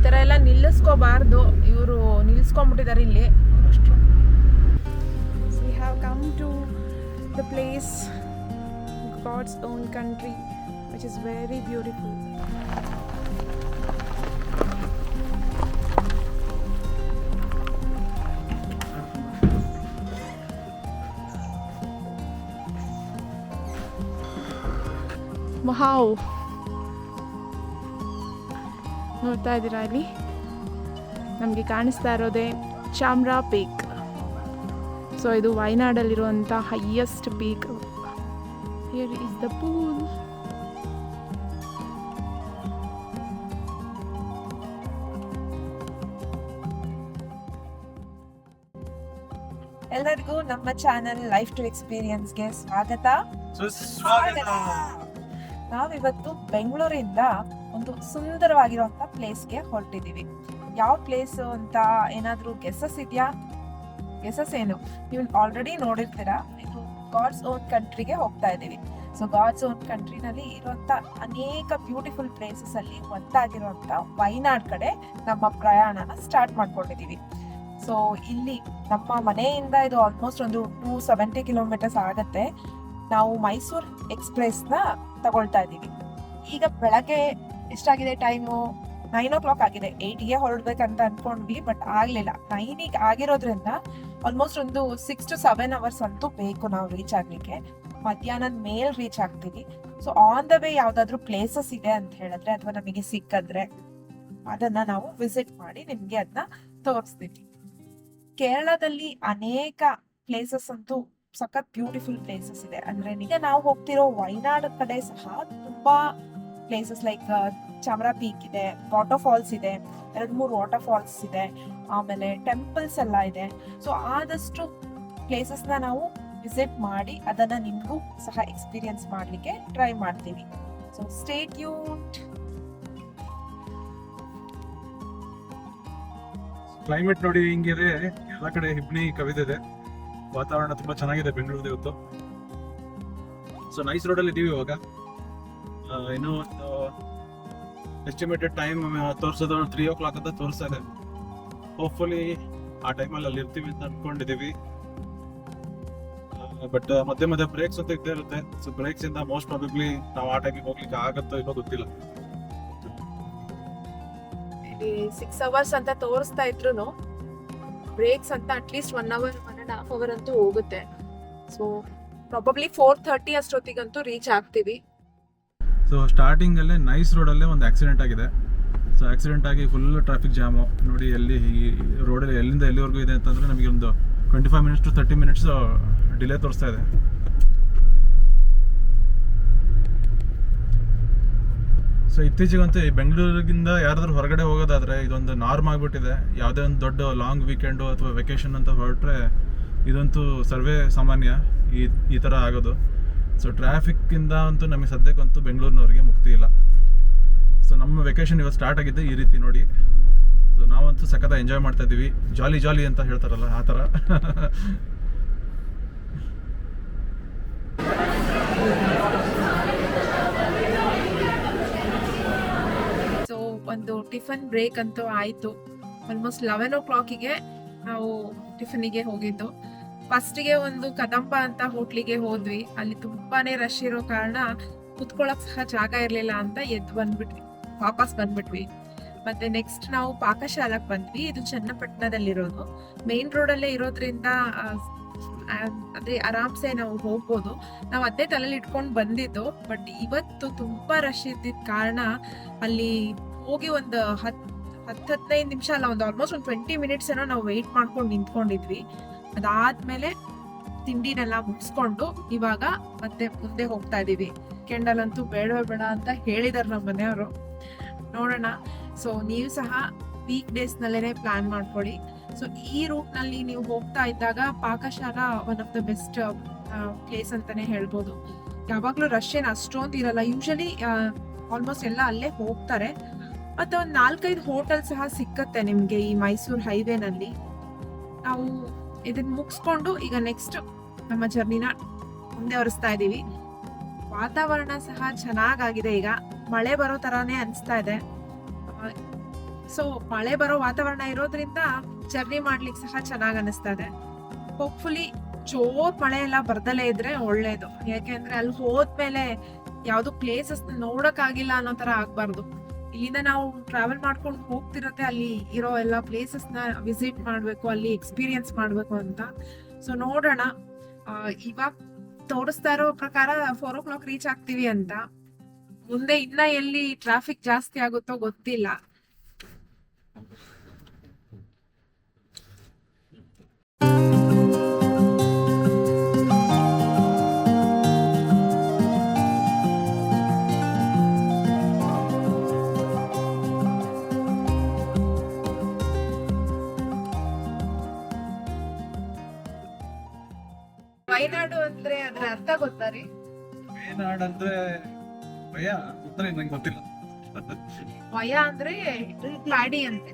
ಥರ ಎಲ್ಲ ನಿಲ್ಲಿಸ್ಕೋಬಾರ್ದು, ಇವರು ನಿಲ್ಲಿಸ್ಕೊಂಡ್ಬಿಟ್ಟಿದ್ದಾರೆ ಇಲ್ಲಿ. We have come to the place, God's own country, which is very beautiful. Wow, ನೋಡ್ತಾ ಇದ್ದೀರಾ ಇಲ್ಲಿ ನಮಗೆ ಕಾಣಿಸ್ತಾ ಇರೋದೇ ಚಾಮ್ರಾ ಪೀಕ್. ಸೊ ಇದು ವಯನಾಡಲ್ಲಿರುವಂಥ highest peak. Here is the pool. ಎಲ್ಲರಿಗೂ ನಮ್ಮ ಚಾನೆಲ್ ಲೈಫ್ ಟು ಎಕ್ಸ್ಪೀರಿಯನ್ಸ್ಗೆ ಸ್ವಾಗತ. ನಾವಿವತ್ತು ಬೆಂಗಳೂರಿಂದ ಒಂದು ಸುಂದರವಾಗಿರುವಂತ ಪ್ಲೇಸ್ಗೆ ಹೊರಟಿದೀವಿ. ಯಾವ ಪ್ಲೇಸ್ ಅಂತ ಏನಾದ್ರೂ ಗೆಸಸ್ ಇದೆಯಾ? ಗೆಸಸ್ ಏನು, ನೀವು ಆಲ್ರೆಡಿ ನೋಡಿರ್ತೀರಾ. ಇದು ಗಾಡ್ಸ್ ಓನ್ ಕಂಟ್ರಿಗೆ ಹೋಗ್ತಾ ಇದೀವಿ. ಸೊ ಗಾಡ್ಸ್ ಓನ್ ಕಂಟ್ರಿನಲ್ಲಿ ಇರುವಂತ ಅನೇಕ ಬ್ಯೂಟಿಫುಲ್ ಪ್ಲೇಸಸ್ ಅಲ್ಲಿ ಒಂದಾಗಿರುವಂತ ವಯನಾಡ್ ಕಡೆ ನಮ್ಮ ಪ್ರಯಾಣನ ಸ್ಟಾರ್ಟ್ ಮಾಡ್ಕೊಂಡಿದೀವಿ. ಸೊ ಇಲ್ಲಿ ನಮ್ಮ ಮನೆಯಿಂದ ಇದು ಆಲ್ಮೋಸ್ಟ್ ಒಂದು 270 ಕಿಲೋಮೀಟರ್ಸ್ ಆಗತ್ತೆ. ನಾವು ಮೈಸೂರು ಎಕ್ಸ್ಪ್ರೆಸ್ನ ತಗೊಳ್ತಾ ಇದ್ದೀವಿ. ಈಗ ಬೆಳಗ್ಗೆ ಎಷ್ಟಾಗಿದೆ ಟೈಮು? 9 o'clock ಆಗಿದೆ. 8ಗೆ ಹೊರಡ್ಬೇಕಂತ ಅನ್ಕೊಂಡ್ವಿ, ಬಟ್ ಆಗ್ಲಿಲ್ಲ. 9ಗೆ ಆಗಿರೋದ್ರಿಂದ ಆಲ್ಮೋಸ್ಟ್ ಒಂದು 6 to 7 hours ಅಂತೂ ಬೇಕು ನಾವು ರೀಚ್ ಆಗ್ಲಿಕ್ಕೆ. ಮಧ್ಯಾಹ್ನದ ಮೇಲ್ ರೀಚ್ ಆಗ್ತೀವಿ. ಸೊ ಆನ್ ದ ವೇ ಯಾವ್ದಾದ್ರು ಪ್ಲೇಸಸ್ ಇದೆ ಅಂತ ಹೇಳಿದ್ರೆ ಅಥವಾ ನಮಗೆ ಸಿಕ್ಕಿದ್ರೆ ಅದನ್ನ ನಾವು ವಿಸಿಟ್ ಮಾಡಿ ನಿಮ್ಗೆ ಅದನ್ನ ತೋರಿಸ್ತೀವಿ. ಕೇರಳದಲ್ಲಿ ಅನೇಕ ಪ್ಲೇಸಸ್ ಅಂತೂ ಸಖತ್ ಬ್ಯೂಟಿಫುಲ್ ಪ್ಲೇಸಸ್ ಇದೆ. ಅಂದ್ರೆ ಈಗ ನಾವು ಹೋಗ್ತಿರೋ ವಯನಾಡ್ ಕಡೆ ಸಹ ತುಂಬಾ ಪ್ಲೇಸಸ್ ಲೈಕ್ ಚಾಮ್ರಾ ಪೀಕ್ ಇದೆ, ವಾಟರ್ ಫಾಲ್ಸ್ ಇದೆ, 2-3 ವಾಟರ್ ಫಾಲ್ಸ್ ಇದೆ, ಆಮೇಲೆ ಟೆಂಪಲ್ಸ್ ಎಲ್ಲ ಇದೆ. ಸೊ ಆದಷ್ಟು ಪ್ಲೇಸಸ್ ನ ನಾವು ವಿಸಿಟ್ ಮಾಡಿ ಅದನ್ನ ನಿಮ್ಗೂ ಸಹ ಎಕ್ಸ್ಪೀರಿಯನ್ಸ್ ಮಾಡ್ಲಿಕ್ಕೆ ಟ್ರೈ ಮಾಡ್ತೀವಿ. So stay tuned. ಕ್ಲೈಮೇಟ್ ನೋಡಿ ಹಿಂಗಿದೆ, ಎಲ್ಲ ಕಡೆ ಹಿಬ್ನಿ ಕವಿದಿದೆ. ವಾತಾವರಣ ತುಂಬಾ ಚೆನ್ನಾಗಿದೆ ಬೆಂಗಳೂರು ಇವತ್ತು. ಸೊ ನೈಸ್ ರೋಡ್ ಅಲ್ಲಿ ಇದೀವಿ ಇವಾಗ. ಇನ್ನೂ ಒಂದು ಎಸ್ಟಿಮೇಟೆಡ್ ಟೈಮ್ ತೋರಿಸೋದು 3 o'clock ಅಂತ ತೋರಿಸ್ತಾ ಇದೆ. ಹೋಪ್ಫುಲಿ ಆ ಟೈಮಲ್ಲಿ ಅಲ್ಲಿ ಇರ್ತೀವಿ ಅಂತ ಅನ್ಕೊಂಡಿದೀವಿ. ಬಟ್ ಮಧ್ಯೆ ಮಧ್ಯೆ ಬ್ರೇಕ್ಸ್ ಅಂತ ಇದ್ದೇ ಇರುತ್ತೆ. ಸೊ ಬ್ರೇಕ್ಸ್ ಇಂದ ಮೋಸ್ಟ್ ಪ್ರಾಬಬ್ಲಿ ನಾವು ಆ ಟೈಮಿಗೆ ಹೋಗ್ಲಿಕ್ಕೆ ಆಗತ್ತೋ ಇಲ್ಲೋ ಗೊತ್ತಿಲ್ಲ. 6 hours ಅಂತ ತೋರಿಸ್ತಾ ಇದ್ರು ಬ್ರೇಕ್ಸ್ ಅಂತ ಅಟ್ಲೀಸ್ಟ್ 1 hour 1.5 hour ಅಂತೂ ಹೋಗುತ್ತೆ. ಸೊ ಪ್ರಾಬಬ್ಲಿ 4:30 ಅಷ್ಟೊತ್ತಿಗಂತೂ ರೀಚ್ ಆಗ್ತೀವಿ. ಸೊ ಸ್ಟಾರ್ಟಿಂಗ್ ಅಲ್ಲೇ ನೈಸ್ ರೋಡ್ ಅಲ್ಲೇ ಒಂದು ಆಕ್ಸಿಡೆಂಟ್ ಆಗಿದೆ. ಸೊ ಆಕ್ಸಿಡೆಂಟ್ ಆಗಿ ಫುಲ್ ಟ್ರಾಫಿಕ್ ಜಾಮು. ನೋಡಿ ಎಲ್ಲಿ ಈ ರೋಡಲ್ಲಿ ಎಲ್ಲಿಂದ ಎಲ್ಲಿವರೆಗೂ ಇದೆ ಅಂತಂದ್ರೆ ನಮಗೆ ಒಂದು 25 minutes to 30 minutes ಡಿಲೇ ತೋರಿಸ್ತಾ ಇದೆ. ಸೊ ಇತ್ತೀಚೆಗಂತೂ ಈ ಬೆಂಗಳೂರಿಗಿಂದ ಯಾರಾದ್ರೂ ಹೊರಗಡೆ ಹೋಗೋದಾದ್ರೆ ಇದೊಂದು ನಾರ್ಮ್ ಆಗ್ಬಿಟ್ಟಿದೆ. ಯಾವುದೇ ಒಂದು ದೊಡ್ಡ ಲಾಂಗ್ ವೀಕೆಂಡು ಅಥವಾ ವೆಕೇಶನ್ ಅಂತ ಹೊರಟ್ರೆ ಇದಂತೂ ಸರ್ವೇ ಸಾಮಾನ್ಯ ಈ ಥರ ಆಗೋದು. ಸೊ ಟ್ರಾಫಿಕ್ಕಿಂದ ಅಂತೂ ನಮಗೆ ಸದ್ಯಕ್ಕಂತೂ ಬೆಂಗಳೂರಿನವ್ರಿಗೆ ಮುಕ್ತಿ ಇಲ್ಲ. ಸೊ ನಮ್ಮ ವೆಕೇಶನ್ ಇವತ್ತು ಸ್ಟಾರ್ಟ್ ಆಗಿದ್ದೆ ಈ ರೀತಿ ನೋಡಿ. ಸೊ ನಾವಂತೂ ಸಖತ್ ಎಂಜಾಯ್ ಮಾಡ್ತಾ ಇದ್ದೀವಿ. ಜಾಲಿ ಜಾಲಿ ಅಂತ ಹೇಳ್ತಾರಲ್ಲ ಆ ಥರ. ಸೊ ಒಂದು ಟಿಫನ್ ಬ್ರೇಕ್ ಅಂತೂ ಆಯ್ತು. ಆಲ್ಮೋಸ್ಟ್ 11 o'clockಗೆ ನಾವು ಟಿಫನಿಗೆ ಹೋಗಿದ್ದು. ಫಸ್ಟಿಗೆ ಒಂದು ಕದಂಬ ಅಂತ ಹೋಟ್ಲಿಗೆ ಹೋದ್ವಿ. ಅಲ್ಲಿ ತುಂಬಾನೇ ರಶ್ ಇರೋ ಕಾರಣ ಕುತ್ಕೊಳಕ್ ಸಹ ಜಾಗ ಇರ್ಲಿಲ್ಲ ಅಂತ ವಾಪಸ್ ಬಂದ್ಬಿಟ್ವಿ. ಮತ್ತೆ ನೆಕ್ಸ್ಟ್ ನಾವು ಪಾಕಶಾಲಾಕ್ ಬಂದ್ವಿ. ಇದು ಚನ್ನಪಟ್ಟಣದಲ್ಲಿರೋದು, ಮೇನ್ ರೋಡ್ ಅಲ್ಲೇ ಇರೋದ್ರಿಂದ ಅದೇ ಆರಾಮ್ಸೆ ನಾವು ಹೋಗ್ಬೋದು. ನಾವು ಅದೇ ತಲೆಯಲ್ಲಿ ಇಟ್ಕೊಂಡು ಬಂದಿದ್ದು. ಬಟ್ ಇವತ್ತು ತುಂಬಾ ರಶ್ ಇದ್ದಿದ್ ಕಾರಣ ಅಲ್ಲಿ ಹೋಗಿ ಒಂದು 10-15 ನಿಮಿಷ ಅಲ್ಲ, ಒಂದು ಆಲ್ಮೋಸ್ಟ್ ಒಂದು 20 minutes ಏನೋ ನಾವು ವೆಯ್ಟ್ ಮಾಡ್ಕೊಂಡು ನಿಂತ್ಕೊಂಡಿದ್ವಿ. ಅದಾದ್ಮೇಲೆ ತಿಂಡಿನೆಲ್ಲ ಮುಗಿಸ್ಕೊಂಡು ಇವಾಗ ಮತ್ತೆ ಮುಂದೆ ಹೋಗ್ತಾ ಇದೀವಿ. ಕೆಂಡಲ್ ಅಂತೂ ಬೇಡವೇ ಬೇಡ ಅಂತ ಹೇಳಿದಾರೆ ನಮ್ಮ ಮನೆಯವರು. ನೋಡೋಣ. ಸೊ ನೀವು ಸಹ ವೀಕ್ ಡೇಸ್ ನಲ್ಲೇನೆ ಪ್ಲಾನ್ ಮಾಡ್ಕೊಳ್ಳಿ. ಸೊ ಈ ರೂಟ್ ನಲ್ಲಿ ನೀವು ಹೋಗ್ತಾ ಇದ್ದಾಗ Pakashala one of the best place ಅಂತಾನೆ ಹೇಳ್ಬೋದು. ಯಾವಾಗ್ಲೂ ರಶ್ ಏನ್ ಅಷ್ಟೊಂದು ಇರಲ್ಲ. ಯೂಶಲಿ ಆಲ್ಮೋಸ್ಟ್ ಎಲ್ಲ ಅಲ್ಲೇ ಹೋಗ್ತಾರೆ. ಮತ್ತೆ ಒಂದ್ 4-5 ಹೋಟೆಲ್ ಸಹ ಸಿಕ್ಕತ್ತೆ ನಿಮ್ಗೆ ಈ ಮೈಸೂರು ಹೈವೇನಲ್ಲಿ. ನಾವು ಇದನ್ನ ಮುಗಿಸ್ಕೊಂಡು ಈಗ ನೆಕ್ಸ್ಟ್ ನಮ್ಮ ಜರ್ನಿನ ಮುಂದೆ ಹೊರಿಸ್ತಾ ಇದೀವಿ. ವಾತಾವರಣ ಸಹ ಚೆನ್ನಾಗಾಗಿದೆ. ಈಗ ಮಳೆ ಬರೋ ತರಾನೇ ಅನಿಸ್ತಾ ಇದೆ. ಸೊ ಮಳೆ ಬರೋ ವಾತಾವರಣ ಇರೋದ್ರಿಂದ ಜರ್ನಿ ಮಾಡ್ಲಿಕ್ಕೆ ಸಹ ಚೆನ್ನಾಗ್ ಅನಿಸ್ತದೆ. ಹೋಪ್ಫುಲಿ ಜೋರ್ ಮಳೆ ಎಲ್ಲ ಬರ್ದಲೇ ಇದ್ರೆ ಒಳ್ಳೇದು. ಯಾಕೆಂದ್ರೆ ಅಲ್ಲಿ ಹೋದ್ಮೇಲೆ ಯಾವ್ದು ಪ್ಲೇಸಸ್ ನೋಡಕ್ ಆಗಿಲ್ಲ ಅನ್ನೋ ತರ ಆಗ್ಬಾರ್ದು. ಇಲ್ಲಿಂದ ನಾವು ಟ್ರಾವೆಲ್ ಮಾಡ್ಕೊಂಡು ಹೋಗ್ತಿರತ್ತೆ ಅಲ್ಲಿ ಇರೋ ಎಲ್ಲ ಪ್ಲೇಸಸ್ ನ ವಿಸಿಟ್ ಮಾಡ್ಬೇಕು, ಅಲ್ಲಿ ಎಕ್ಸ್ಪೀರಿಯನ್ಸ್ ಮಾಡ್ಬೇಕು ಅಂತ. ಸೊ ನೋಡೋಣ. ಇವಾಗ ತೋರಿಸ್ತಾ ಇರೋ ಪ್ರಕಾರ 4 o'clock ರೀಚ್ ಆಗ್ತೀವಿ ಅಂತ. ಮುಂದೆ ಇನ್ನ ಎಲ್ಲಿ ಟ್ರಾಫಿಕ್ ಜಾಸ್ತಿ ಆಗುತ್ತೋ ಗೊತ್ತಿಲ್ಲ. ವಯನಾಡು ಅಂದ್ರೆ ಅದ್ರ ಅರ್ಥ ಗೊತ್ತಾ ರೀ? ವಯನಾಡ್ ಅಂದ್ರೆ ಭಯ ಉತ್ತರ ನಂಗೆ ಗೊತ್ತಿಲ್ಲ. ವಯ ಅಂದ್ರೆ ಪ್ಯಾಡಿ ಅಂತೆ,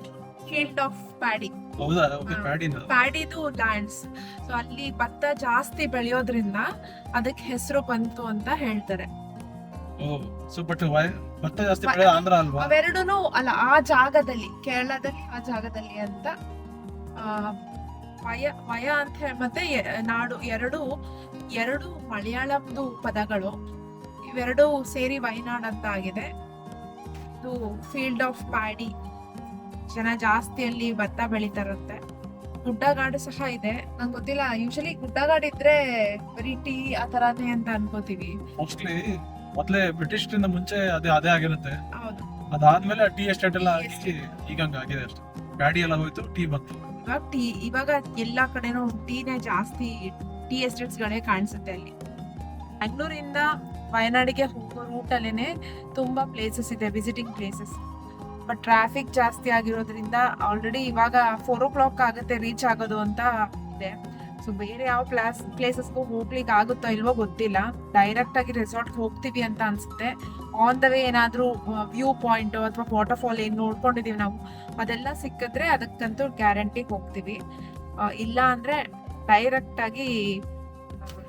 ಫೀಲ್ಡ್ ಆಫ್ ಪ್ಯಾಡಿ. ಹೌದಾ? ಓಕೆ, ಪ್ಯಾಡಿನ. ಪ್ಯಾಡಿದು ಲ್ಯಾಂಡ್ಸ್. ಸೊ ಅಲ್ಲಿ ಭತ್ತ ಜಾಸ್ತಿ ಬೆಳೆಯೋದ್ರಿಂದ ಅದಕ್ಕೆ ಹೆಸರು ಬಂತು ಅಂತ ಹೇಳ್ತಾರೆ. ಓ, ಸೊ ಬಟ್ ಭತ್ತ ಜಾಸ್ತಿ ಬೆಳೆ ಆಂಧ್ರ ಅಲ್ವಾ? ಅವೆರಡೂನು ಅಲ್ಲ, ಆ ಜಾಗದಲ್ಲಿ, ಕೇರಳದಲ್ಲಿ ಆ ಜಾಗದಲ್ಲಿ ಅಂತ. ವಯ ಅಂತ ಹೇಳಿ ಮತ್ತೆ ನಾಡು ಎರಡು ಮಲಯಾಳಂದು ಪದಗಳು, ಇವೆರಡು ಸೇರಿ ವಯನಾಡ್ ಅಂತ ಆಗಿದೆ. ಇದು ಫೀಲ್ಡ್ ಆಫ್ ಪ್ಯಾಡಿ. ಜನ ಜಾಸ್ತಿ ಅಲ್ಲಿ ಭತ್ತ ಬೆಳಿತಾರಂತೆ. ಗುಡ್ಡಗಾಡು ಸಹ ಇದೆ. ನಂಗೆ ಗೊತ್ತಿಲ್ಲ, ಯೂಶಲಿ ಗುಡ್ಡಗಾಡು ಇದ್ರೆ ಬರೀ ಟೀ ಆ ತರಾನೇ ಅಂತ ಅನ್ಕೋತೀವಿ. ಮೋಸ್ಟ್ಲಿ ಮೊದ್ಲೇ ಬ್ರಿಟಿಷ್ ಮುಂಚೆ ಅದೇ ಆಗಿರುತ್ತೆ. ಹೌದು. ಅದಾದ್ಮೇಲೆ ಟೀ ಎಸ್ಟೇಟ್ ಎಲ್ಲ ಈಗ ಆಗಿದೆ ಅಷ್ಟೇ. ಪ್ಯಾಡಿ ಎಲ್ಲ ಹೋಯ್ತು, ಟೀ ಬಂತು. ಇವಾಗ ಎಲ್ಲಾ ಕಡೆನೂ ಟೀನೇ ಜಾಸ್ತಿ, ಟೀ ಎಸ್ಟೇಟ್ಸ್ ಗಳೇ ಕಾಣಿಸುತ್ತೆ ಅಲ್ಲಿ. ಬೆಂಗಳೂರಿಂದ ವಯನಾಡಿಗೆ ಹೋಗೋ ರೂಟ್ ಅಲ್ಲೇನೆ ತುಂಬಾ ಪ್ಲೇಸಸ್ ಇದೆ, ವಿಸಿಟಿಂಗ್ ಪ್ಲೇಸಸ್. ಬಟ್ ಟ್ರಾಫಿಕ್ ಜಾಸ್ತಿ ಆಗಿರೋದ್ರಿಂದ ಆಲ್ರೆಡಿ ಇವಾಗ 4 o'clock ಆಗುತ್ತೆ ರೀಚ್ ಆಗೋದು ಅಂತ ಇದೆ. ಸೊ ಬೇರೆ ಯಾವ ಪ್ಲೇಸಸ್ಗೂ ಹೋಗ್ಲಿಕ್ಕೆ ಆಗುತ್ತೋ ಇಲ್ವೋ ಗೊತ್ತಿಲ್ಲ. ಡೈರೆಕ್ಟ್ ಆಗಿ ರೆಸಾರ್ಟ್ಗೆ ಹೋಗ್ತೀವಿ ಅಂತ ಅನ್ಸುತ್ತೆ. ಆನ್ ದ ವೇ ಏನಾದ್ರೂ ವ್ಯೂ ಪಾಯಿಂಟ್ ಅಥವಾ ವಾಟರ್ಫಾಲ್ ಏನ್ ನೋಡ್ಕೊಂಡಿದೀವಿ ನಾವು, ಅದೆಲ್ಲ ಸಿಕ್ಕಿದ್ರೆ ಅದಕ್ಕಂತೂ ಗ್ಯಾರಂಟಿ ಹೋಗ್ತೀವಿ. ಇಲ್ಲ ಅಂದ್ರೆ ಡೈರೆಕ್ಟ್ ಆಗಿ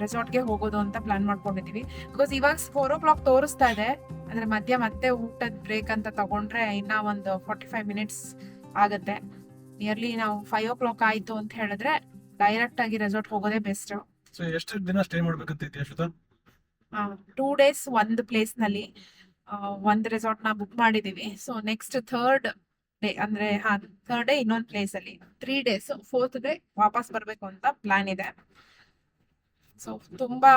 ರೆಸಾರ್ಟ್ಗೆ ಹೋಗೋದು ಅಂತ ಪ್ಲಾನ್ ಮಾಡ್ಕೊಂಡಿದೀವಿ. ಬಿಕಾಸ್ ಇವಾಗ 4 o'clock ತೋರಿಸ್ತಾ ಇದೆ. ಅಂದ್ರೆ ಮತ್ತೆ ಊಟದ ಬ್ರೇಕ್ ಅಂತ ತಗೊಂಡ್ರೆ ಇನ್ನ ಒಂದು 45 minutes ಆಗತ್ತೆ. ನಿಯರ್ಲಿ ನಾವು 5 o'clock ಆಯ್ತು ಅಂತ ಹೇಳಿದ್ರೆ ಡೈರೆಕ್ಟ್ ಆಗಿ ರೆಸಾರ್ಟ್ ಹೋಗೋದೇ ಬೆಸ್ಟ್. ಸೊ ಎಷ್ಟು ದಿನ ಸ್ಟೇ ಮಾಡ್ಬೇಕಂತ ಇದೆಯಾ ಶ್ವೇತಾ? 2 days ಒಂದು ಪ್ಲೇಸ್ ನಲ್ಲಿ ಒಂದು ರೆಸಾರ್ಟ್ ನ ಬುಕ್ ಮಾಡಿದೀವಿ. ಸೊ ನೆಕ್ಸ್ಟ್ ಥರ್ಡ್ ಡೇ ಅಂದ್ರೆ ಥರ್ಡ್ ಡೇ ಇನ್ನೊಂದು ಪ್ಲೇಸ್ ಅಲ್ಲಿ, 3 days. 4th ಡೇ ವಾಪಸ್ ಬರ್ಬೇಕು ಅಂತ ಪ್ಲಾನ್ ಇದೆ. ಸೊ ತುಂಬಾ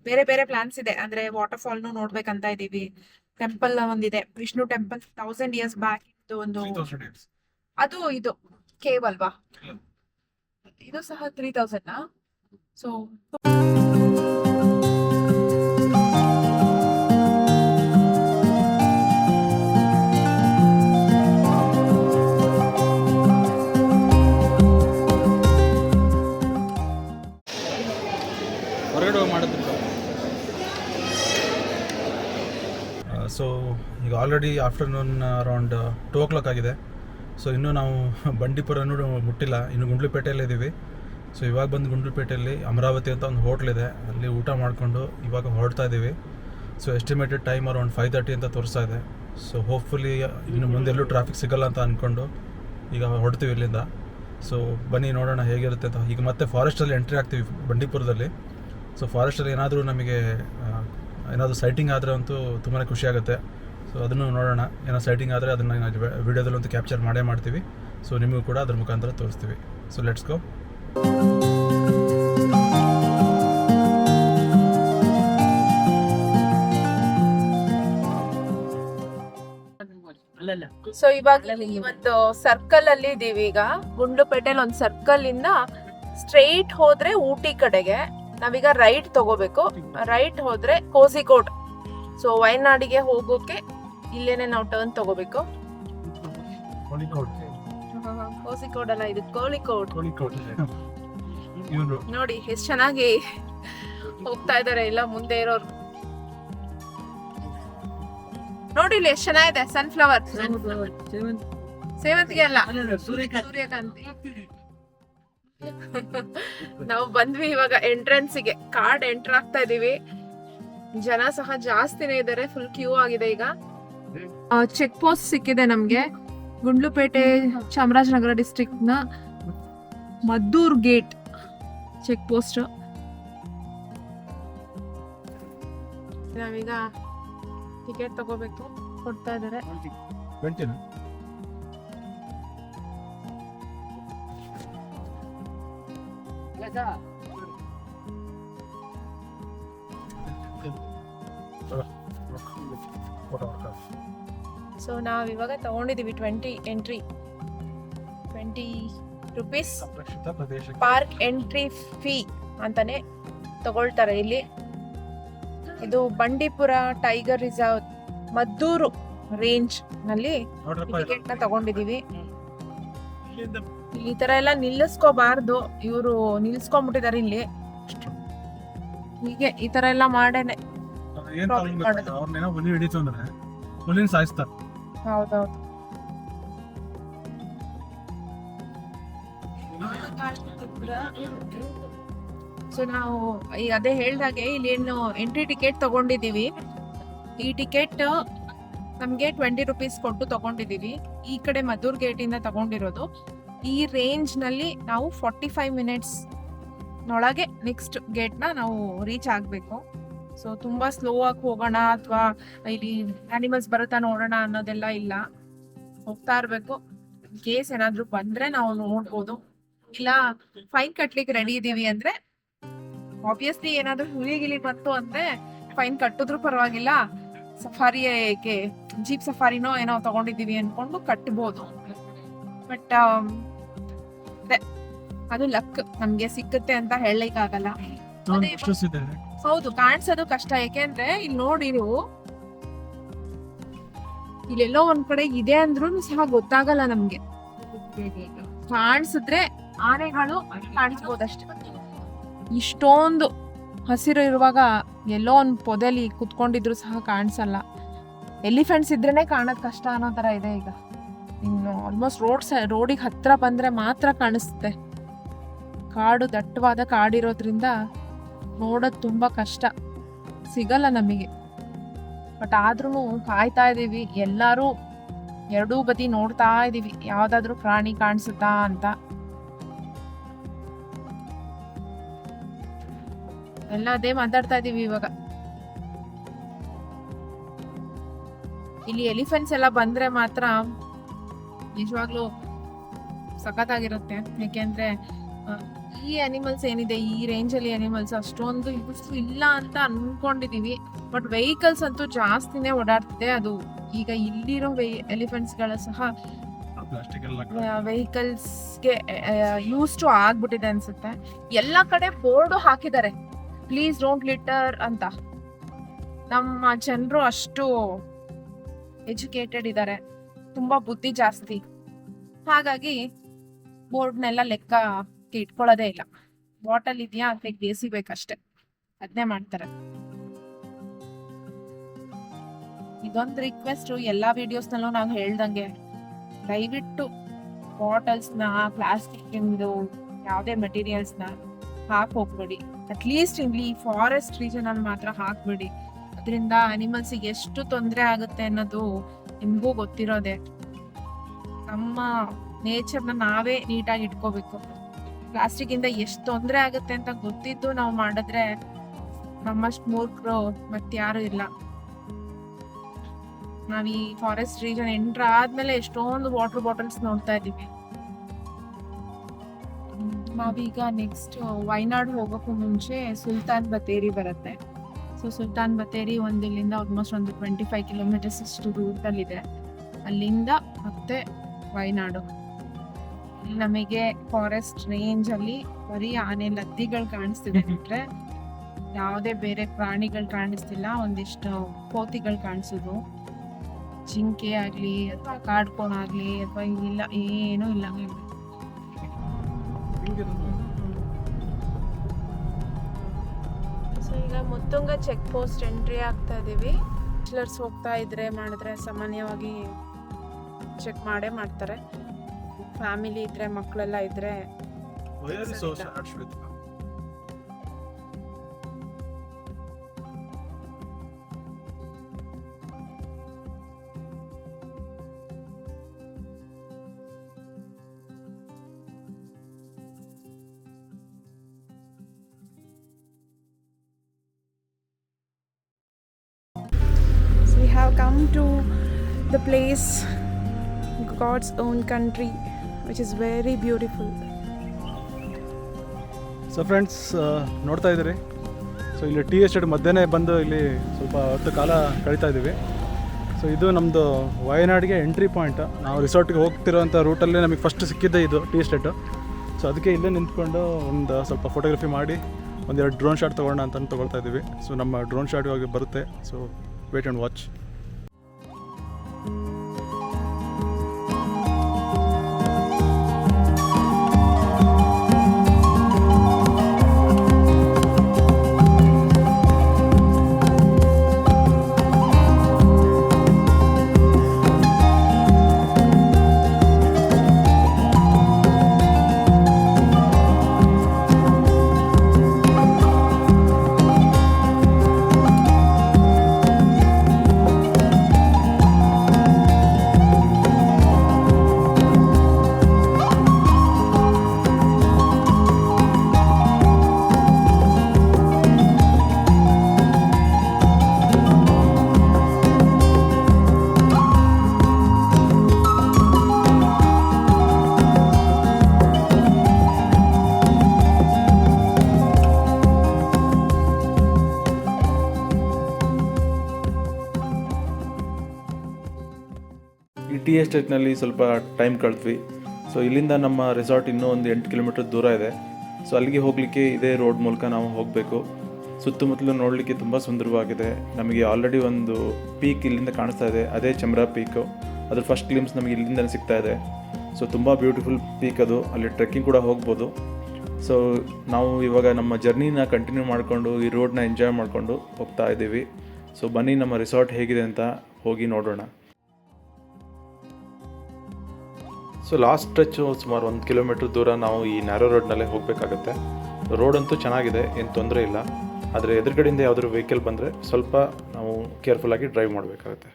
ಬೇರೆ ಬೇರೆ ಪ್ಲಾನ್ಸ್ ಇದೆ. ಅಂದ್ರೆ ವಾಟರ್ ಫಾಲ್ ನೋಡ್ಬೇಕಂತ ಇದೀವಿ. ಟೆಂಪಲ್ ಒಂದಿದೆ, ವಿಷ್ಣು ಟೆಂಪಲ್ 1000 years ಬ್ಯಾಕ್ ಇತ್ತು ಒಂದು. 3000 years. ಅದು ಇದು ಕೇವ್ ಅಲ್ವಾ? ಇದು ಸಹ 3000. ಸೊ ಹೊರಗಡೆ ಮಾಡಿದ್ರು. ಸೊ ಈಗ ಆಲ್ರೆಡಿ ಆಫ್ಟರ್ನೂನ್ ಅರೌಂಡ್ 2 o'clock ಆಗಿದೆ. ಸೊ ಇನ್ನೂ ನಾವು ಬಂಡೀಪುರನೂ ಮುಟ್ಟಿಲ್ಲ, ಇನ್ನು ಗುಂಡ್ಲುಪೇಟೆಯಲ್ಲೇ ಇದ್ದೀವಿ. ಸೊ ಇವಾಗ ಬಂದು ಗುಂಡ್ಲುಪೇಟೆಯಲ್ಲಿ ಅಮರಾವತಿ ಅಂತ ಒಂದು ಹೋಟ್ಲಿದೆ, ಅಲ್ಲಿ ಊಟ ಮಾಡಿಕೊಂಡು ಇವಾಗ ಹೊರಡ್ತಾ ಇದ್ದೀವಿ. ಸೊ ಎಸ್ಟಿಮೇಟೆಡ್ ಟೈಮ್ ಅರೌಂಡ್ 5:30 ಅಂತ ತೋರಿಸ್ತಾ ಇದೆ. ಸೊ ಹೋಪ್ಫುಲಿ ಇನ್ನು ಮುಂದೆಲ್ಲೂ ಟ್ರಾಫಿಕ್ ಸಿಗಲ್ಲ ಅಂತ ಅಂದ್ಕೊಂಡು ಈಗ ಹೊರಡ್ತೀವಿ ಇಲ್ಲಿಂದ. ಸೊ ಬನ್ನಿ ನೋಡೋಣ ಹೇಗಿರುತ್ತೆ ಅಂತ. ಈಗ ಮತ್ತೆ ಫಾರೆಸ್ಟಲ್ಲಿ ಎಂಟ್ರಿ ಆಗ್ತೀವಿ ಬಂಡೀಪುರದಲ್ಲಿ. ಸೊ ಫಾರೆಸ್ಟಲ್ಲಿ ಏನಾದರೂ ನಮಗೆ ಏನಾದರೂ ಸೈಟಿಂಗ್ ಆದರೆ ಅಂತೂ ತುಂಬಾ ಖುಷಿ ಆಗುತ್ತೆ. ಸೊ ಅದನ್ನು ನೋಡೋಣ. ಏನೋ ಸೈಟಿಂಗ್ ಆದರೆ ಅದನ್ನು ವಿಡಿಯೋದಲ್ಲಂತೂ ಕ್ಯಾಪ್ಚರ್ ಮಾಡೇ ಮಾಡ್ತೀವಿ. ಸೊ ನಿಮಗೂ ಕೂಡ ಅದ್ರ ಮುಖಾಂತರ ತೋರಿಸ್ತೀವಿ. So let's go. ಸೊ ಇವಾಗ ಒಂದು ಸರ್ಕಲ್ ಅಲ್ಲಿ ಇದೀವಿ. ಈಗ ಗುಂಡ್ಲುಪೇಟೆಲ್ ಒಂದು ಸರ್ಕಲ್ ಇಂದ ಸ್ಟ್ರೈಟ್ ಹೋದ್ರೆ ಊಟಿ ಕಡೆಗೆ, ನಾವೀಗ ರೈಟ್ ತಗೋಬೇಕು. ರೈಟ್ ಹೋದ್ರೆ ಕೋಸಿಕೋಡ್. ಸೊ ವಯನಾಡಿಗೆ ಹೋಗೋಕೆ ಇಲ್ಲೇನೆ ನಾವು ಟರ್ನ್ ತಗೋಬೇಕು. ಕೋಸಿಕೋಡ್ ಅಲ್ಲ, ಇದು ಕೋಳಿಕೋಡ್. ನೋಡಿ ಎಷ್ಟು ಚೆನ್ನಾಗಿ ಹೋಗ್ತಾ ಇದಾರೆ ಎಲ್ಲ ಮುಂದೆ ಇರೋರು. ನೋಡಿ ಇಲ್ಲಿ ಎಷ್ಟು ಚೆನ್ನಾಗಿದೆ. ಸನ್ಫ್ಲವರ್, ಸೇವಂತಿಗೆ ಅಲ್ಲ, ಸೂರ್ಯಕಾಂತಿ. ನಾವು ಬಂದ್ವಿ ಇವಾಗ ಎಂಟ್ರೆನ್ಸ್ಗೆ. ಕಾರ್ಡ್ ಎಂಟರ್ ಆಗ್ತಾ ಇದೀವಿ. ಜನ ಸಹ ಜಾಸ್ತಿನೇ ಇದಾರೆ, ಫುಲ್ ಕ್ಯೂ ಆಗಿದೆ ಈಗ. ಚೆಕ್ ಪೋಸ್ಟ್ ಸಿಕ್ಕಿದೆ ನಮ್ಗೆ. ಗುಂಡ್ಲುಪೇಟೆ ಚಾಮರಾಜನಗರ ಡಿಸ್ಟ್ರಿಕ್ಟ್ ನ ಮದ್ದೂರ್ ಗೇಟ್ ಚೆಕ್ ಪೋಸ್ಟ್. ನಾವೀಗ ಟಿಕೆಟ್ ತಗೋಬೇಕು, ಕೊಡ್ತಾ ಇದಾರೆ. ಸೊ ನಾವ್ ಇವಾಗ ತಗೊಂಡಿದೀವಿ 20 entry, 20 rupees park entry fee ಅಂತಾನೆ ತಗೊಳ್ತಾರೆ ಇಲ್ಲಿ. ಇದು Bandipur tiger reserve Maddur range ನಲ್ಲಿ ಟಿಕೆಟ್ ನ ತಗೊಂಡಿದೀವಿ. ಈ ತರ ಎಲ್ಲ ನಿಲ್ಲಿಸ್ಕೋಬಾರ್ದು, ಇವರು ನಿಲ್ಸ್ಕೊಂಡ್ಬಿಟ್ಟಿದಾರೆ ಇಲ್ಲಿ. ಹೀಗೆ ಈ ತರ ಎಲ್ಲ ಮಾಡೇನೆ ಹುಲಿ ಹಿಡಿತು ಅಂದ್ರೆ ಹುಲಿನ ಸಾಯಿಸ್ತಾರೆ. ಹೌದೌದು. ಸೊ ನಾವು ಈಗ ಅದೇ ಹೇಳ್ದಾಗೆ ಇಲ್ಲಿ ಏನು ಎಂಟ್ರಿ ಟಿಕೆಟ್ ತಗೊಂಡಿದೀವಿ. ಈ ಟಿಕೆಟ್ ನಮ್ಗೆ 20 ರುಪೀಸ್ ಕೊಟ್ಟು ತಗೊಂಡಿದೀವಿ. ಈ ಕಡೆ ಮದ್ದೂರ್ ಗೇಟ್ ಇಂದ ತಗೊಂಡಿರೋದು. ಈ ರೇಂಜ್ ನಲ್ಲಿ ನಾವು 45 ಮಿನಿಟ್ಸ್ ನೊಳಗೆ ನೆಕ್ಸ್ಟ್ ಗೇಟ್ ನ ನಾವು ರೀಚ್ ಆಗ್ಬೇಕು. ಸೊ ತುಂಬಾ ಸ್ಲೋ ಆಗಿ ಹೋಗೋಣ ಅಥವಾ ಇಲ್ಲಿ ಅನಿಮಲ್ಸ್ ಬರುತ್ತಾ ನೋಡೋಣ ಅನ್ನೋದೆಲ್ಲ ಇಲ್ಲ, ಹೋಗ್ತಾ ಇರ್ಬೇಕು. ಕೇಸ್ ಏನಾದ್ರು ಬಂದ್ರೆ ನಾವು ನೋಡ್ಬೋದು, ಇಲ್ಲ ಫೈನ್ ಕಟ್ಲಿಕ್ಕೆ ರೆಡಿ ಇದೀವಿ ಅಂದ್ರೆ ಆಬ್ವಿಯಸ್ಲಿ ಏನಾದ್ರು ಹುಲಿ ಗಿಲಿ ಬಂತು ಅಂದ್ರೆ ಫೈನ್ ಕಟ್ಟಿದ್ರು ಪರವಾಗಿಲ್ಲ. ಸಫಾರಿಗೆ ಜೀಪ್ ಸಫಾರಿನೋ ಏನೋ ತಗೊಂಡಿದೀವಿ ಅನ್ಕೊಂಡು ಕಟ್ಬೋದು. ಬಟ್ ಅದು ಲಕ್, ನಮ್ಗೆ ಸಿಕ್ಕುತ್ತೆ ಅಂತ ಹೇಳಲಿಕ್ಕೆ ಆಗಲ್ಲ. ಹೌದು, ಕಾಣಿಸೋದು ಕಷ್ಟ. ಯಾಕೆಂದ್ರೆ ಇಲ್ಲಿ ನೋಡಿ ನೀವು, ಇಲ್ಲೆಲ್ಲೋ ಒಂದ್ ಕಡೆ ಇದೆ ಅಂದ್ರೂ ಸಹ ಗೊತ್ತಾಗಲ್ಲ ನಮ್ಗೆ. ಕಾಣಿಸಿದ್ರೆ ಆನೆಗಳು ಕಾಣಿಸ್ಬೋದಷ್ಟೇ. ಇಷ್ಟೊಂದು ಹಸಿರು ಇರುವಾಗ ಎಲ್ಲೋ ಒಂದ್ ಪೊದೆಲಿ ಕುತ್ಕೊಂಡಿದ್ರು ಸಹ ಕಾಣಿಸಲ್ಲ. ಎಲಿಫೆಂಟ್ಸ್ ಇದ್ರೇನೆ ಕಾಣೋದ್ ಕಷ್ಟ ಅನ್ನೋ ತರ ಇದೆ ಈಗ. ಇನ್ನು ಆಲ್ಮೋಸ್ಟ್ ರೋಡಿಗೆ ಹತ್ರ ಬಂದ್ರೆ ಮಾತ್ರ ಕಾಣಿಸುತ್ತೆ. ಕಾಡು ದಟ್ಟವಾದ ಕಾಡಿರೋದ್ರಿಂದ ನೋಡೋದ್ ತುಂಬಾ ಕಷ್ಟ, ಸಿಗಲ್ಲ ನಮಗೆ. ಬಟ್ ಆದ್ರೂ ಕಾಯ್ತಾ ಇದೀವಿ, ಎಲ್ಲಾರು ಎರಡೂ ಬದಿ ನೋಡ್ತಾ ಇದೀವಿ ಯಾವ್ದಾದ್ರು ಪ್ರಾಣಿ ಕಾಣಿಸುತ್ತಾ ಅಂತ. ಎಲ್ಲ ಅದೇ ಮಾತಾಡ್ತಾ ಇದೀವಿ ಇವಾಗ. ಇಲ್ಲಿ ಎಲಿಫೆಂಟ್ಸ್ ಎಲ್ಲ ಬಂದ್ರೆ ಮಾತ್ರ ನಿಜವಾಗ್ಲೂ ಸಖತ್ತಾಗಿರುತ್ತೆ. ಯಾಕೆಂದ್ರೆ ಈ ಅನಿಮಲ್ಸ್ ಏನಿದೆ, ಈ ರೇಂಜ್ ಅಲ್ಲಿ ಅನಿಮಲ್ಸ್ ಅಷ್ಟೊಂದು ಇಲ್ಲ ಅಂತ ಅನ್ಕೊಂಡಿದೀವಿ. ಬಟ್ ವೆಹಿಕಲ್ಸ್ ಅಂತೂ ಜಾಸ್ತಿನೇ ಓಡಾಡ್ತಿದೆ. ಅದು ಈಗ ಇಲ್ಲಿರೋ ಎಲಿಫೆಂಟ್ಸ್ ಗಳ ಸಹ ವೆಹಿಕಲ್ಸ್ಗೆ ಯೂಸ್ ಟು ಆಗ್ಬಿಟ್ಟಿದೆ ಅನ್ಸುತ್ತೆ. ಎಲ್ಲ ಕಡೆ ಬೋರ್ಡ್ ಹಾಕಿದ್ದಾರೆ, ಪ್ಲೀಸ್ ಡೋಂಟ್ ಲಿಟರ್ ಅಂತ. ನಮ್ಮ ಜನರು ಅಷ್ಟು ಎಜುಕೇಟೆಡ್ ಇದ್ದಾರೆ, ತುಂಬಾ ಬುದ್ಧಿ ಜಾಸ್ತಿ. ಹಾಗಾಗಿ ಬೋರ್ಡ್ನೆಲ್ಲ ಲೆಕ್ಕ ಇಟ್ಕೊಳ್ಳೋದೇ ಇಲ್ಲ. ಬಾಟಲ್ ಇದೆಯಾ ಅಂತ ಬೇಸಿಬೇಕಷ್ಟೆ, ಅದನ್ನೇ ಮಾಡ್ತಾರೆ. ಇದೊಂದು ರಿಕ್ವೆಸ್ಟ್ ಎಲ್ಲಾ ವಿಡಿಯೋಸ್ ನಲ್ಲೂ ನಾವು ಹೇಳ್ದಂಗೆ, ದಯವಿಟ್ಟು ಬಾಟಲ್ಸ್ ನ, ಪ್ಲಾಸ್ಟಿಕ್ ಇಂದು ಯಾವುದೇ ಮೆಟೀರಿಯಲ್ಸ್ ನ ಹಾಕ್ ಹೋಗ್ಬೇಡಿ. ಅಟ್ಲೀಸ್ಟ್ ಇಲ್ಲಿ ಫಾರೆಸ್ಟ್ ರೀಜನ್ ಅಲ್ಲಿ ಮಾತ್ರ ಹಾಕ್ಬೇಡಿ. ಅದರಿಂದ ಅನಿಮಲ್ಸ್ ಎಷ್ಟು ತೊಂದರೆ ಆಗುತ್ತೆ ಅನ್ನೋದು ನಿಮ್ಗೂ ಗೊತ್ತಿರೋದೆ. ನಮ್ಮ ನೇಚರ್ನ ನಾವೇ ನೀಟಾಗಿ ಇಟ್ಕೋಬೇಕು. ಪ್ಲಾಸ್ಟಿಕ್ ಇಂದ ಎಷ್ಟು ತೊಂದರೆ ಆಗುತ್ತೆ ಅಂತ ಗೊತ್ತಿದ್ದು ನಾವು ಮಾಡಿದ್ರೆ ನಮ್ಮಷ್ಟು ಮೂರ್ಖರು ಮತ್ಯಾರು ಇಲ್ಲ. ನಾವ್ ಈ ಫಾರೆಸ್ಟ್ ರೀಜನ್ ಎಂಟ್ರ್ ಆದ್ಮೇಲೆ ಎಷ್ಟೊಂದು ವಾಟರ್ ಬಾಟಲ್ಸ್ ನೋಡ್ತಾ ಇದೀವಿ. ನಾವೀಗ ನೆಕ್ಸ್ಟ್ ವಯನಾಡ್ ಹೋಗೋಕ್ಕೂ ಮುಂಚೆ ಸುಲ್ತಾನ್ ಬತ್ತೇರಿ ಬರುತ್ತೆ. ಸೊ ಸುಲ್ತಾನ್ ಬತ್ತೇರಿ ಇಲ್ಲಿಂದ ಆಲ್ಮೋಸ್ಟ್ ಒಂದು 25 ಕಿಲೋಮೀಟರ್ಸ್ ಅಷ್ಟು ದೂರದಲ್ಲಿದೆ. ಅಲ್ಲಿಂದ ಮತ್ತೆ ವಯನಾಡು. ನಮಗೆ ಫಾರೆಸ್ಟ್ ರೇಂಜ್ ಅಲ್ಲಿ ಬರೀ ಆನೆ ಲದ್ದಿಗಳು ಕಾಣಿಸ್ತಿದೆ ಬಿಟ್ರೆ ಯಾವುದೇ ಬೇರೆ ಪ್ರಾಣಿಗಳು ಕಾಣಿಸ್ತಿಲ್ಲ. ಒಂದಿಷ್ಟು ಕೋತಿಗಳು ಕಾಣಿಸೋದು, ಜಿಂಕೆ ಆಗ್ಲಿ ಅಥವಾ ಕಾಡ್ಕೋಣ ಆಗ್ಲಿ ಅಥವಾ ಇಲ್ಲ, ಏನೂ ಇಲ್ಲ. ಸೊ ಈಗ ಮುತ್ತುಂಗ ಚೆಕ್ ಪೋಸ್ಟ್ ಎಂಟ್ರಿ ಆಗ್ತಾ ಇದೀವಿ. ಬ್ಯಾಚುಲರ್ಸ್ ಹೋಗ್ತಾ ಇದ್ರೆ ಮಾಡಿದ್ರೆ ಸಾಮಾನ್ಯವಾಗಿ ಚೆಕ್ ಮಾಡೇ ಮಾಡ್ತಾರೆ. ಫ್ಯಾಮಿಲಿ ಇದ್ರೆ, ಮಕ್ಕಳೆಲ್ಲ ಇದ್ರೆ come to the place, God's own country, which is very beautiful. So friends, ನೋಡ್ತಾ ಇದ್ದೀರಿ, ಸೊ ಇಲ್ಲಿ ಟೀ ಎಸ್ಟೇಟ್ ಮಧ್ಯೆ ಬಂದು ಇಲ್ಲಿ ಸ್ವಲ್ಪ ಹೊತ್ತು ಕಾಲ ಕಳೀತಾ ಇದ್ದೀವಿ. ಸೊ ಇದು ನಮ್ಮದು ವಯನಾಡಿಗೆ ಎಂಟ್ರಿ ಪಾಯಿಂಟ್. ನಾವು ರಿಸಾರ್ಟ್ಗೆ ಹೋಗ್ತಿರೋಂಥ ರೂಟಲ್ಲಿ ನಮಗೆ ಫಸ್ಟ್ ಸಿಕ್ಕಿದ್ದೆ ಇದು ಟೀ ಎಸ್ಟೇಟು. ಸೊ ಅದಕ್ಕೆ ಇಲ್ಲೇ ನಿಂತ್ಕೊಂಡು ಒಂದು ಸ್ವಲ್ಪ ಫೋಟೋಗ್ರಫಿ ಮಾಡಿ ಒಂದೆರಡು ಡ್ರೋನ್ ಶಾಟ್ ತೊಗೊಳ್ಳೋಣ ಅಂತ ತೊಗೊಳ್ತಾ ಇದ್ದೀವಿ. ಸೊ ನಮ್ಮ ಡ್ರೋನ್ ಶಾಟ್ ಇವಾಗ ಬರುತ್ತೆ. So wait and watch. ಈ ಟೀ ಎಸ್ಟೇಟ್ನಲ್ಲಿ ಸ್ವಲ್ಪ ಟೈಮ್ ಕಳೆದ್ವಿ. ಸೊ ಇಲ್ಲಿಂದ ನಮ್ಮ ರೆಸಾರ್ಟ್ ಇನ್ನೂ ಒಂದು 8 ಕಿಲೋಮೀಟರ್ ದೂರ ಇದೆ. ಸೊ ಅಲ್ಲಿಗೆ ಹೋಗಲಿಕ್ಕೆ ಇದೇ ರೋಡ್ ಮೂಲಕ ನಾವು ಹೋಗಬೇಕು. ಸುತ್ತಮುತ್ತಲು ನೋಡಲಿಕ್ಕೆ ತುಂಬ ಸುಂದರವಾಗಿದೆ. ನಮಗೆ ಆಲ್ರೆಡಿ ಒಂದು ಪೀಕ್ ಇಲ್ಲಿಂದ ಕಾಣಿಸ್ತಾ ಇದೆ, ಅದೇ ಚಮ್ರಾ ಪೀಕು. ಅದ್ರ ಫಸ್ಟ್ ಗ್ಲಿಮ್ಸ್ ನಮಗೆ ಇಲ್ಲಿಂದಲೇ ಸಿಗ್ತಾ ಇದೆ. ಸೊ ತುಂಬ ಬ್ಯೂಟಿಫುಲ್ ಪೀಕ್ ಅದು. ಅಲ್ಲಿ ಟ್ರೆಕ್ಕಿಂಗ್ ಕೂಡ ಹೋಗ್ಬೋದು. ಸೊ ನಾವು ಇವಾಗ ನಮ್ಮ ಜರ್ನಿನ ಕಂಟಿನ್ಯೂ ಮಾಡಿಕೊಂಡು ಈ ರೋಡ್ನ ಎಂಜಾಯ್ ಮಾಡಿಕೊಂಡು ಹೋಗ್ತಾ ಇದ್ದೀವಿ. ಸೊ ಬನ್ನಿ ನಮ್ಮ ರಿಸಾರ್ಟ್ ಹೇಗಿದೆ ಅಂತ ಹೋಗಿ ನೋಡೋಣ. ಸೊ ಲಾಸ್ಟ್ ಸ್ಟ್ರೆಚ್ಚು ಸುಮಾರು 1 ಕಿಲೋಮೀಟ್ರ್ ದೂರ ನಾವು ಈ ನ್ಯಾರೋ ರೋಡ್ನಲ್ಲೇ ಹೋಗಬೇಕಾಗತ್ತೆ. ರೋಡ್ ಅಂತೂ ಚೆನ್ನಾಗಿದೆ, ಏನು ತೊಂದರೆ ಇಲ್ಲ. ಆದರೆ ಎದುರುಗಡೆಯಿಂದ ಯಾವುದಾದ್ರು ವೆಹಿಕಲ್ ಬಂದರೆ ಸ್ವಲ್ಪ ನಾವು ಕೇರ್ಫುಲ್ಲಾಗಿ ಡ್ರೈವ್ ಮಾಡಬೇಕಾಗತ್ತೆ.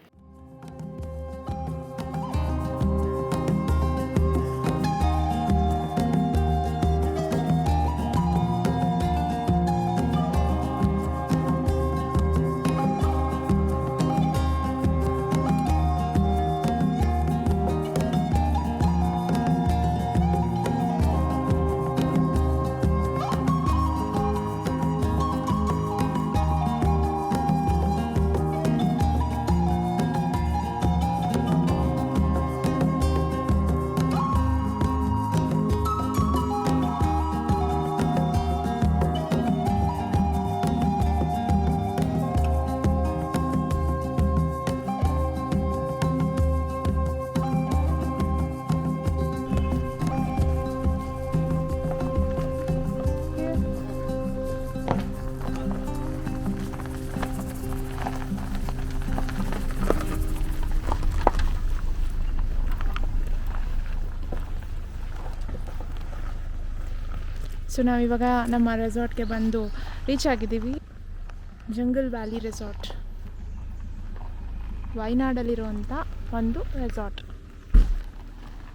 ಸೊ ನಾವಿವಾಗ ನಮ್ಮ ರೆಸಾರ್ಟ್ಗೆ ಬಂದು ರೀಚ್ ಆಗಿದ್ದೀವಿ. ಜಂಗಲ್ ವ್ಯಾಲಿ ರೆಸಾರ್ಟ್, ವಯನಾಡಲ್ಲಿರುವಂಥ ಒಂದು ರೆಸಾರ್ಟ್.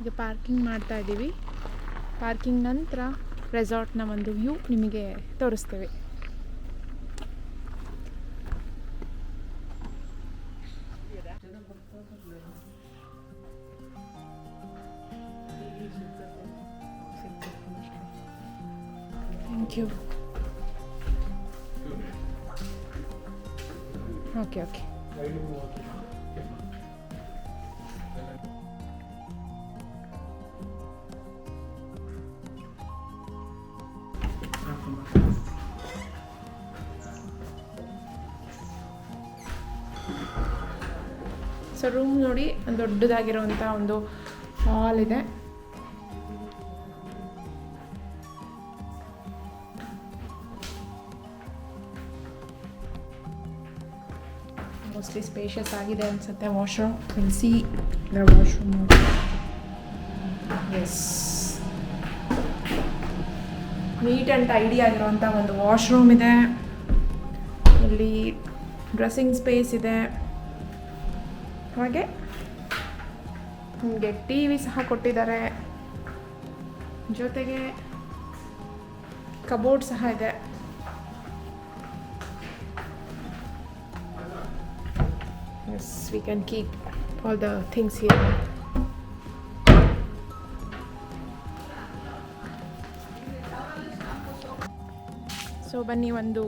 ಈಗ ಪಾರ್ಕಿಂಗ್ ಮಾಡ್ತಾ ಇದ್ದೀವಿ. ಪಾರ್ಕಿಂಗ್ ನಂತರ ರೆಸಾರ್ಟ್ನ ಒಂದು ವ್ಯೂ ನಿಮಗೆ ತೋರಿಸ್ತೇವೆ. Thank you. Okay. So room ನೋಡಿ, ದೊಡ್ಡದಾಗಿರುವಂಥ ಒಂದು ಹಾಲ್ ಇದೆ. ಮೋಸ್ಟ್ಲಿ ಸ್ಪೇಷಿಯಸ್ ಆಗಿದೆ ಅನಿಸುತ್ತೆ. Washroom, will see the washroom. Yes, neat and tidy ಆಗಿರುವಂಥ ಒಂದು ವಾಶ್ರೂಮ್ ಇದೆ. ಇಲ್ಲಿ ಡ್ರೆಸ್ಸಿಂಗ್ ಸ್ಪೇಸ್ ಇದೆ. ಹಾಗೆ ನಿಮಗೆ ಟಿ ವಿ ಸಹ ಕೊಟ್ಟಿದ್ದಾರೆ. ಜೊತೆಗೆ ಕಬೋರ್ಡ್ ಸಹ ಇದೆ. Yes, we can keep all the things here. So ಬನ್ನಿ ಒಂದು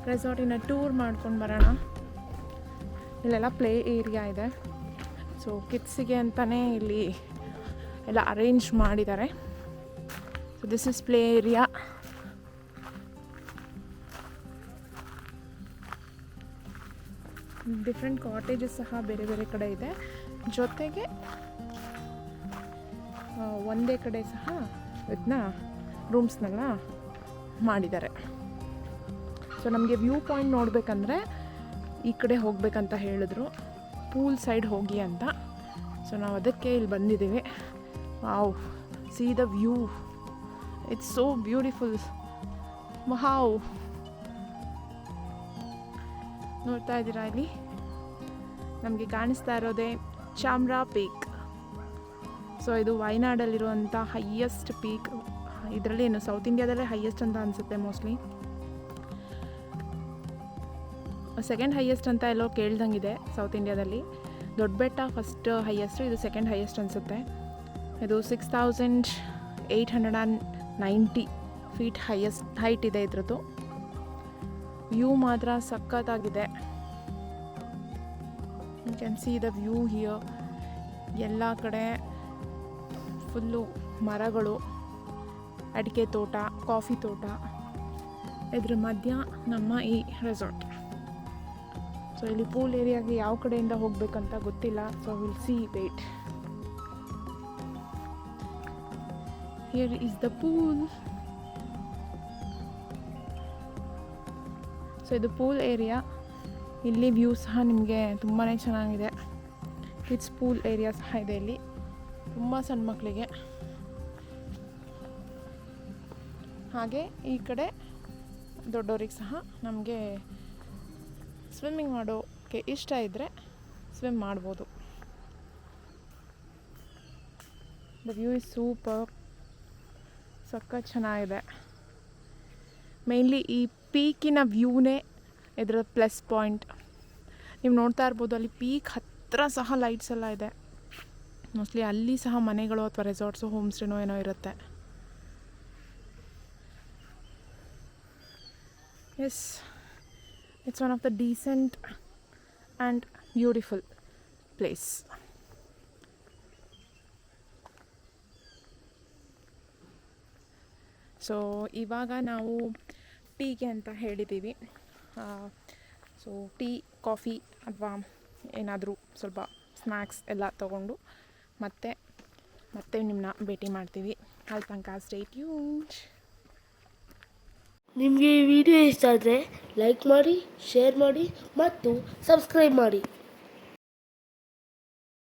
ರೆಸಾರ್ಟಿನ ಟೂರ್ ಮಾಡ್ಕೊಂಡು ಬರೋಣ. ಇಲ್ಲೆಲ್ಲ ಪ್ಲೇ ಏರಿಯಾ ಇದೆ. ಸೊ ಕಿಡ್ಸಿಗೆ ಅಂತಲೇ ಇಲ್ಲಿ ಎಲ್ಲ ಅರೇಂಜ್ ಮಾಡಿದ್ದಾರೆ. So this is play area. Different cottages ಸಹ ಬೇರೆ ಬೇರೆ ಕಡೆ ಇದೆ. ಜೊತೆಗೆ ಒಂದೇ ಕಡೆ ಸಹ ಇದನ್ನ ರೂಮ್ಸ್ನೆಲ್ಲ ಮಾಡಿದ್ದಾರೆ. ಸೊ ನಮಗೆ ವ್ಯೂ ಪಾಯಿಂಟ್ ನೋಡಬೇಕಂದ್ರೆ ಈ ಕಡೆ ಹೋಗಬೇಕಂತ ಹೇಳಿದ್ರು, ಪೂಲ್ ಸೈಡ್ ಹೋಗಿ ಅಂತ. ಸೊ ನಾವು ಅದಕ್ಕೆ ಇಲ್ಲಿ ಬಂದಿದ್ದೀವಿ. Wow, C the view, it's so beautiful. Wow, ನೋಡ್ತಾ ಇದ್ದೀರಾ ಇಲ್ಲಿ ನಮಗೆ ಕಾಣಿಸ್ತಾ ಇರೋದೇ ಚಾಮ್ರಾ ಪೀಕ್. ಸೊ ಇದು ವಯನಾಡಲ್ಲಿರುವಂಥ ಹೈಯೆಸ್ಟ್ ಪೀಕ್. ಇದರಲ್ಲಿ ಏನು ಸೌತ್ ಇಂಡಿಯಾದಲ್ಲೇ ಹೈಯೆಸ್ಟ್ ಅಂತ ಅನಿಸುತ್ತೆ ಮೋಸ್ಟ್ಲಿ. ಸೆಕೆಂಡ್ ಹೈಯೆಸ್ಟ್ ಅಂತ ಎಲ್ಲೋ ಕೇಳ್ದಂಗಿದೆ ಸೌತ್ ಇಂಡಿಯಾದಲ್ಲಿ. ದೊಡ್ಡ ಬೆಟ್ಟ ಫಸ್ಟ್ ಹೈಯೆಸ್ಟು, ಇದು ಸೆಕೆಂಡ್ ಹೈಯೆಸ್ಟ್ ಅನಿಸುತ್ತೆ. ಇದು 6890 ಫೀಟ್ ಹೈಟ್ ಇದೆ ಇದ್ರದ್ದು. ವ್ಯೂ ಮಾತ್ರ ಸಖತ್ತಾಗಿದೆ. You can see the view here. ಎಲ್ಲ ಕಡೆ ಫುಲ್ಲು ಮರಗಳು, ಅಡಿಕೆ ತೋಟ, ಕಾಫಿ ತೋಟ, ಇದ್ರ ಮಧ್ಯ ನಮ್ಮ ಈ ರೆಸಾರ್ಟ್. ಸೊ ಇಲ್ಲಿ ಪೂಲ್ ಏರಿಯಾಗೆ ಯಾವ ಕಡೆಯಿಂದ ಹೋಗಬೇಕಂತ ಗೊತ್ತಿಲ್ಲ. So will see wait. Here is the pool. So ಇದು ಪೂಲ್ ಏರಿಯಾ. ಇಲ್ಲಿ ವ್ಯೂ ಸಹ ನಿಮಗೆ ತುಂಬಾ ಚೆನ್ನಾಗಿದೆ. ಕಿಡ್ಸ್ ಪೂಲ್ ಏರಿಯಾ ಸಹ ಇದೆ ಇಲ್ಲಿ, ತುಂಬ ಸಣ್ಣ ಮಕ್ಕಳಿಗೆ. ಹಾಗೆ ಈ ಕಡೆ ದೊಡ್ಡವ್ರಿಗೆ ಸಹ ನಮಗೆ ಸ್ವಿಮ್ಮಿಂಗ್ ಮಾಡೋಕ್ಕೆ ಇಷ್ಟ ಇದ್ದರೆ ಸ್ವಿಮ್ ಮಾಡ್ಬೋದು. ದ ವ್ಯೂ ಇಸ್ ಸೂಪರ್, ಸಖತ್ ಚೆನ್ನಾಗಿದೆ. ಮೇಯ್ನ್ಲಿ ಈ ಪೀಕಿನ ವ್ಯೂನೇ ಇದರ ಪ್ಲಸ್ ಪಾಯಿಂಟ್. ನೀವು ನೋಡ್ತಾ ಇರ್ಬೋದು, ಅಲ್ಲಿ ಪೀಕ್ ಹತ್ತಿರ ಸಹ ಲೈಟ್ಸ್ ಎಲ್ಲ ಇದೆ. ಮೋಸ್ಟ್ಲಿ ಅಲ್ಲಿ ಸಹ ಮನೆಗಳು ಅಥವಾ ರೆಸಾರ್ಟ್ಸು, ಹೋಮ್ ಸ್ಟೇನೋ ಏನೋ ಇರುತ್ತೆ. Yes, it's one of the decent and beautiful place. So ಇವಾಗ ನಾವು ಟೀಗೆ ಅಂತ ಹೇಳಿದ್ದೀವಿ. ಸೊ ಟೀ, ಕಾಫಿ ಅಥವಾ ಏನಾದರೂ ಸ್ವಲ್ಪ ಸ್ನ್ಯಾಕ್ಸ್ ಎಲ್ಲ ತೊಗೊಂಡು ಮತ್ತೆ ನಿಮ್ಮನ್ನ ಭೇಟಿ ಮಾಡ್ತೀವಿ. ಅಲ್ಲಿ ತನಕ ಸ್ಟೇ ಟ್ಯೂನ್ಡ್. ನಿಮಗೆ ಈ ವಿಡಿಯೋ ಇಷ್ಟ ಆದರೆ ಲೈಕ್ ಮಾಡಿ, ಶೇರ್ ಮಾಡಿ ಮತ್ತು ಸಬ್ಸ್ಕ್ರೈಬ್ ಮಾಡಿ.